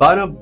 12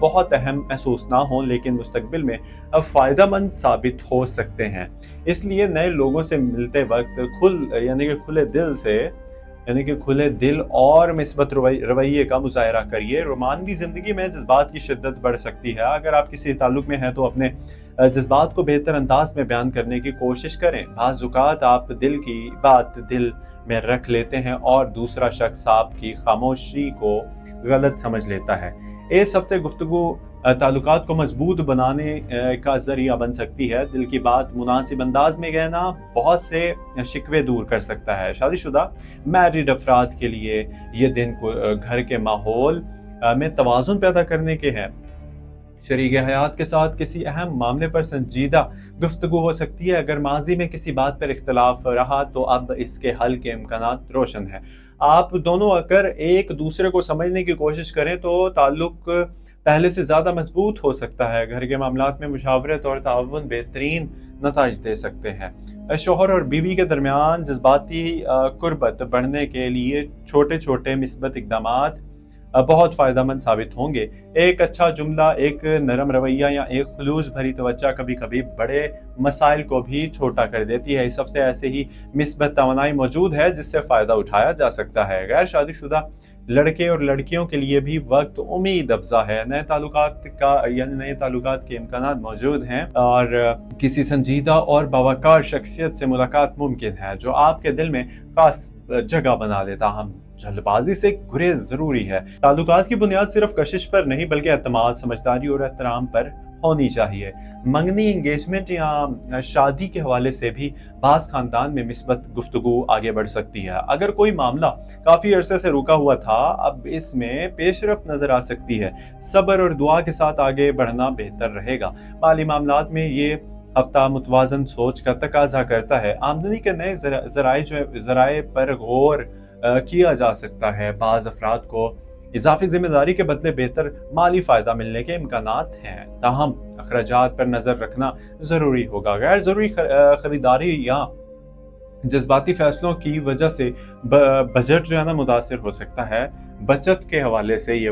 بہت اہم محسوس نہ ہوں لیکن مستقبل میں فائدہ مند ثابت ہو سکتے ہیں۔ اس لیے نئے لوگوں سے ملتے وقت کھلے دل اور مثبت رویے کا مظاہرہ کریے۔ رومانوی زندگی میں جذبات کی شدت بڑھ سکتی ہے۔ اگر آپ کسی تعلق میں ہیں تو اپنے جذبات کو بہتر انداز میں بیان کرنے کی کوشش کریں۔ بعض اوقات آپ دل کی بات دل میں رکھ لیتے ہیں اور دوسرا شخص آپ کی خاموشی کو غلط سمجھ لیتا ہے۔ اس ہفتے گفتگو تعلقات کو مضبوط بنانے کا ذریعہ بن سکتی ہے۔ دل کی بات مناسب انداز میں کہنا بہت سے شکوے دور کر سکتا ہے۔ شادی شدہ میرڈ افراد کے لیے یہ دن گھر کے ماحول میں توازن پیدا کرنے کے ہیں۔ شریک حیات کے ساتھ کسی اہم معاملے پر سنجیدہ گفتگو ہو سکتی ہے۔ اگر ماضی میں کسی بات پر اختلاف رہا تو اب اس کے حل کے امکانات روشن ہیں۔ آپ دونوں اگر ایک دوسرے کو سمجھنے کی کوشش کریں تو تعلق پہلے سے زیادہ مضبوط ہو سکتا ہے۔ گھر کے معاملات میں مشاورت اور تعاون بہترین نتائج دے سکتے ہیں۔ شوہر اور بیوی کے درمیان جذباتی قربت بڑھنے کے لیے چھوٹے چھوٹے مثبت اقدامات بہت فائدہ مند ثابت ہوں گے۔ ایک اچھا جملہ، ایک نرم رویہ یا ایک خلوص بھری توجہ کبھی کبھی بڑے مسائل کو بھی چھوٹا کر دیتی ہے۔ اس ہفتے ایسے ہی مثبت توانائی موجود ہے جس سے فائدہ اٹھایا جا سکتا ہے۔ غیر شادی شدہ لڑکے اور لڑکیوں کے لیے بھی وقت امید افزا ہے۔ نئے تعلقات کے امکانات موجود ہیں اور کسی سنجیدہ اور باوقار شخصیت سے ملاقات ممکن ہے جو آپ کے دل میں خاص جگہ بنا لیتا۔ ہم جلد بازی سے گریز ضروری ہے۔ تعلقات کی بنیاد صرف کشش پر نہیں بلکہ اعتماد، سمجھداری اور احترام پر ہونی چاہیے۔ منگنی، انگیجمنٹ یا شادی کے حوالے سے بھی بعض خاندان میں مثبت گفتگو آگے بڑھ سکتی ہے۔ اگر کوئی معاملہ کافی عرصے سے رکا ہوا تھا اب اس میں پیش رفت نظر آ سکتی ہے۔ صبر اور دعا کے ساتھ آگے بڑھنا بہتر رہے گا۔ مالی معاملات میں یہ ہفتہ متوازن سوچ کا تقاضا کرتا ہے۔ آمدنی کے نئے ذرائع پر غور کیا جا سکتا ہے۔ بعض افراد کو اضافی ذمہ داری کے بدلے بہتر مالی فائدہ ملنے کے امکانات ہیں، تاہم اخراجات پر نظر رکھنا ضروری ہوگا۔ غیر ضروری خریداری یا جذباتی فیصلوں کی وجہ سے بجٹ متاثر ہو سکتا ہے۔ بچت کے حوالے سے یہ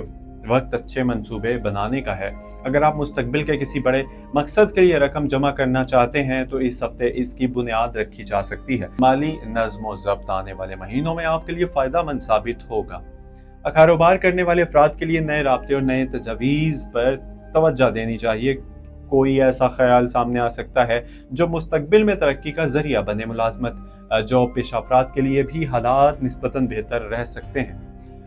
وقت اچھے منصوبے بنانے کا ہے۔ اگر آپ مستقبل کے کسی بڑے مقصد کے لیے رقم جمع کرنا چاہتے ہیں تو اس ہفتے اس کی بنیاد رکھی جا سکتی ہے۔ مالی نظم و ضبط آنے والے مہینوں میں آپ کے لیے فائدہ مند ثابت ہوگا۔ کاروبار کرنے والے افراد کے لیے نئے رابطے اور نئے تجاویز پر توجہ دینی چاہیے۔ کوئی ایسا خیال سامنے آ سکتا ہے جو مستقبل میں ترقی کا ذریعہ بنے۔ ملازمت جاب پیشہ افراد کے لیے بھی حالات نسبتاً بہتر رہ سکتے ہیں۔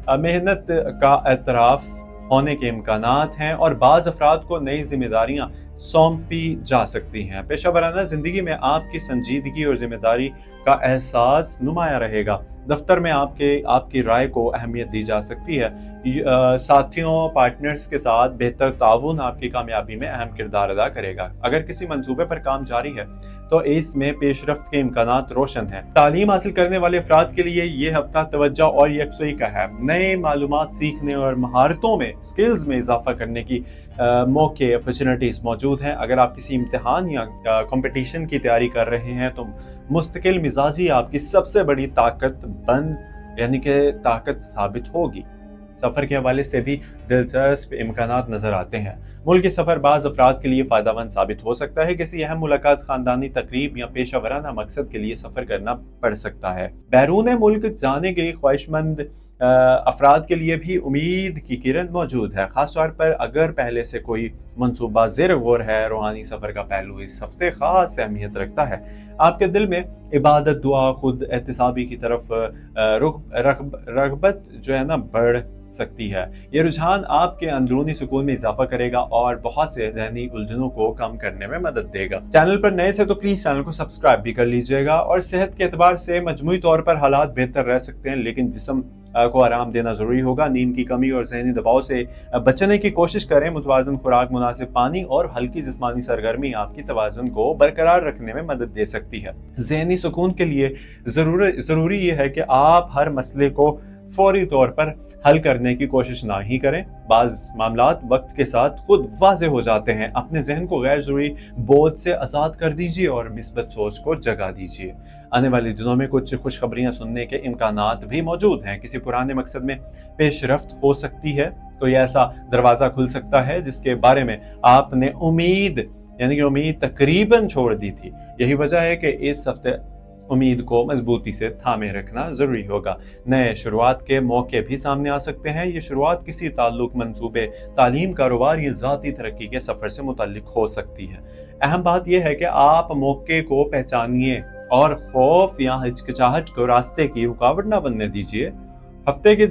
محنت کا اعتراف ہونے کے امکانات ہیں اور بعض افراد کو نئی ذمہ داریاں سونپی جا سکتی ہیں۔ پیشہ ورانہ زندگی میں آپ کی سنجیدگی اور ذمہ داری کا احساس نمایاں رہے گا۔ دفتر میں آپ کی رائے کو اہمیت دی جا سکتی ہے۔ ساتھیوں، پارٹنرز کے ساتھ بہتر تعاون آپ کی کامیابی میں اہم کردار ادا کرے گا۔ اگر کسی منصوبے پر کام جاری ہے تو اس میں پیش رفت کے امکانات روشن ہیں۔ تعلیم حاصل کرنے والے افراد کے لیے یہ ہفتہ توجہ اور یکسوئی کا ہے۔ نئے معلومات سیکھنے اور مہارتوں میں سکلز میں اضافہ کرنے کی موقع اپرچونٹیز موجود ہیں۔ اگر آپ کسی امتحان یا کمپٹیشن کی تیاری کر رہے ہیں تو مستقل مزاجی آپ کی سب سے بڑی طاقت ثابت ہوگی۔ سفر کے حوالے سے بھی دلچسپ امکانات نظر آتے ہیں۔ ملکی سفر بعض افراد کے لیے فائدہ مند ثابت ہو سکتا ہے۔ کسی اہم ملاقات، خاندانی تقریب یا پیشہ ورانہ مقصد کے لیے سفر کرنا پڑ سکتا ہے۔ بیرون ملک جانے کے خواہش مند افراد کے لیے بھی امید کی کرن موجود ہے، خاص طور پر اگر پہلے سے کوئی منصوبہ زیر غور ہے۔ روحانی سفر کا پہلو اس ہفتے خاص اہمیت رکھتا ہے۔ آپ کے دل میں عبادت، دعا، خود احتسابی کی طرف رغبت بڑھ سکتی ہے۔ یہ رجحان آپ کے اندرونی سکون میں اضافہ کرے گا اور بہت سے ذہنی الجھنوں کو کم کرنے میں مدد دے گا۔ چینل پر نئے تھے تو پلیز چینل کو سبسکرائب بھی کر لیجئے گا۔ اور صحت کے اعتبار سے مجموعی طور پر حالات بہتر رہ سکتے ہیں، لیکن جسم کو آرام دینا ضروری ہوگا۔ نیند کی کمی اور ذہنی دباؤ سے بچنے کی کوشش کریں۔ متوازن خوراک، مناسب پانی اور ہلکی جسمانی سرگرمی آپ کی توازن کو برقرار رکھنے میں مدد دے سکتی ہے۔ ذہنی سکون کے لیے ضروری یہ ہے کہ آپ ہر مسئلے کو فوری طور پر حل کرنے کی کوشش نہ ہی کریں. بعض معاملات وقت کے ساتھ خود واضح ہو جاتے ہیں. اپنے ذہن کو غیر ضروری بوجھ سے آزاد کر دیجیے اور مثبت سوچ کو جگا دیجیے. آنے والے دنوں میں کچھ خوشخبریاں سننے کے امکانات بھی موجود ہیں. کسی پرانے مقصد میں پیش رفت ہو سکتی ہے. کوئی ایسا دروازہ کھل سکتا ہے جس کے بارے میں آپ نے امید تقریباً چھوڑ دی تھی. یہی وجہ ہے کہ اس ہفتے امید کو مضبوطی سے تھامے رکھنا ضروری ہوگا. نئے شروعات کے موقع بھی سامنے آ سکتے ہیں. یہ شروعات کسی تعلق، منصوبے، تعلیم، کاروبار یا ذاتی ترقی کے سفر سے متعلق ہو سکتی ہے. اہم بات یہ ہے کہ آپ موقع کو پہچانیے اور خوف یا ہچکچاہٹ کو راستے کی رکاوٹ نہ بننے دیجیے. ہفتے کے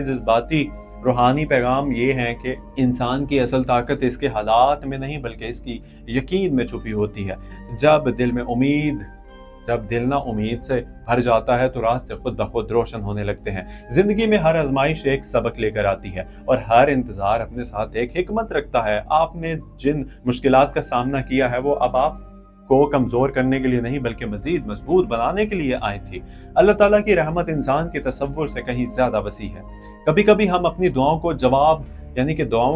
جذباتی روحانی پیغام یہ ہے کہ انسان کی اصل طاقت اس کے حالات میں نہیں بلکہ اس کی یقین میں چھپی ہوتی ہے. جب دل نہ امید سے بھر جاتا ہے تو راستے خود بخود روشن ہونے لگتے ہیں. زندگی میں ہر آزمائش ایک سبق لے کر آتی ہے اور ہر انتظار اپنے ساتھ ایک حکمت رکھتا ہے. آپ نے جن مشکلات کا سامنا کیا ہے وہ اب آپ کو کمزور کرنے کے لیے نہیں بلکہ مزید مضبوط بنانے کے لیے آئی تھی. اللہ تعالیٰ کی رحمت انسان کے تصور سے کہیں زیادہ وسیع ہے. کبھی کبھی ہم اپنی دعاؤں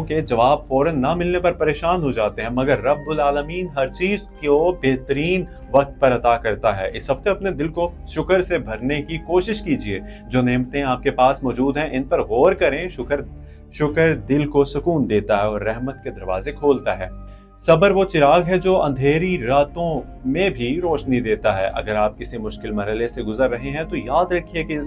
کے جواب فوراً نہ ملنے پر پریشان ہو جاتے ہیں، مگر رب العالمین ہر چیز کو بہترین وقت پر عطا کرتا ہے. اس ہفتے اپنے دل کو شکر سے بھرنے کی کوشش کیجیے. جو نعمتیں آپ کے پاس موجود ہیں ان پر غور کریں. شکر دل کو سکون دیتا ہے اور رحمت کے دروازے کھولتا ہے. صبر وہ چراغ ہے جو اندھیری راتوں میں بھی روشنی دیتا ہے. اگر آپ کسی مشکل مرحلے سے گزر رہے ہیں تو یاد رکھیے کہ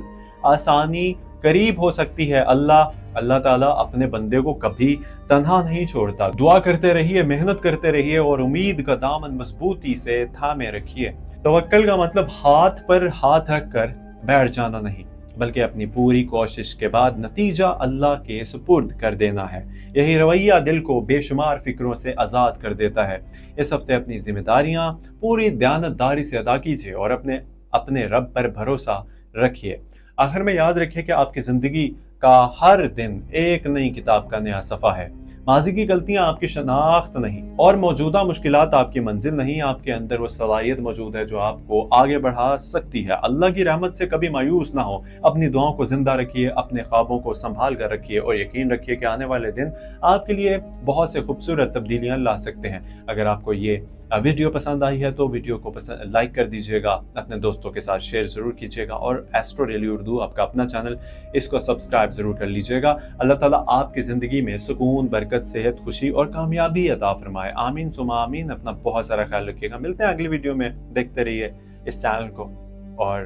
آسانی قریب ہو سکتی ہے. اللہ تعالیٰ اپنے بندے کو کبھی تنہا نہیں چھوڑتا. دعا کرتے رہیے، محنت کرتے رہیے اور امید کا دامن مضبوطی سے تھامے رکھیے. توکل کا مطلب ہاتھ پر ہاتھ رکھ کر بیٹھ جانا نہیں بلکہ اپنی پوری کوشش کے بعد نتیجہ اللہ کے سپرد کر دینا ہے. یہی رویہ دل کو بے شمار فکروں سے آزاد کر دیتا ہے. اس ہفتے اپنی ذمہ داریاں پوری دیانتداری سے ادا کیجیے اور اپنے رب پر بھروسہ رکھیے. آخر میں یاد رکھیے کہ آپ کی زندگی کا ہر دن ایک نئی کتاب کا نیا صفحہ ہے. ماضی کی غلطیاں آپ کی شناخت نہیں اور موجودہ مشکلات آپ کی منزل نہیں. آپ کے اندر وہ صلاحیت موجود ہے جو آپ کو آگے بڑھا سکتی ہے. اللہ کی رحمت سے کبھی مایوس نہ ہو. اپنی دعاؤں کو زندہ رکھیے، اپنے خوابوں کو سنبھال کر رکھیے اور یقین رکھیے کہ آنے والے دن آپ کے لیے بہت سے خوبصورت تبدیلیاں لا سکتے ہیں. اگر آپ کو یہ ویڈیو پسند آئی ہے تو ویڈیو کو لائک کر دیجیے گا، اپنے دوستوں کے ساتھ شیئر ضرور کیجیے گا اور ایسٹرو ڈیلی اردو آپ کا اپنا چینل، اس کو سبسکرائب ضرور کر لیجیے گا. اللہ تعالیٰ آپ کی زندگی میں سکون، برکت، صحت، خوشی اور کامیابی عطا فرمائے. آمین ثم آمین. اپنا بہت سارا خیال رکھیے گا. ملتے ہیں اگلی ویڈیو میں. دیکھتے رہیے اس چینل کو اور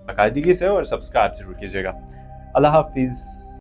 باقاعدگی سے اور سبسکرائب ضرور کیجیے گا. اللہ حافظ.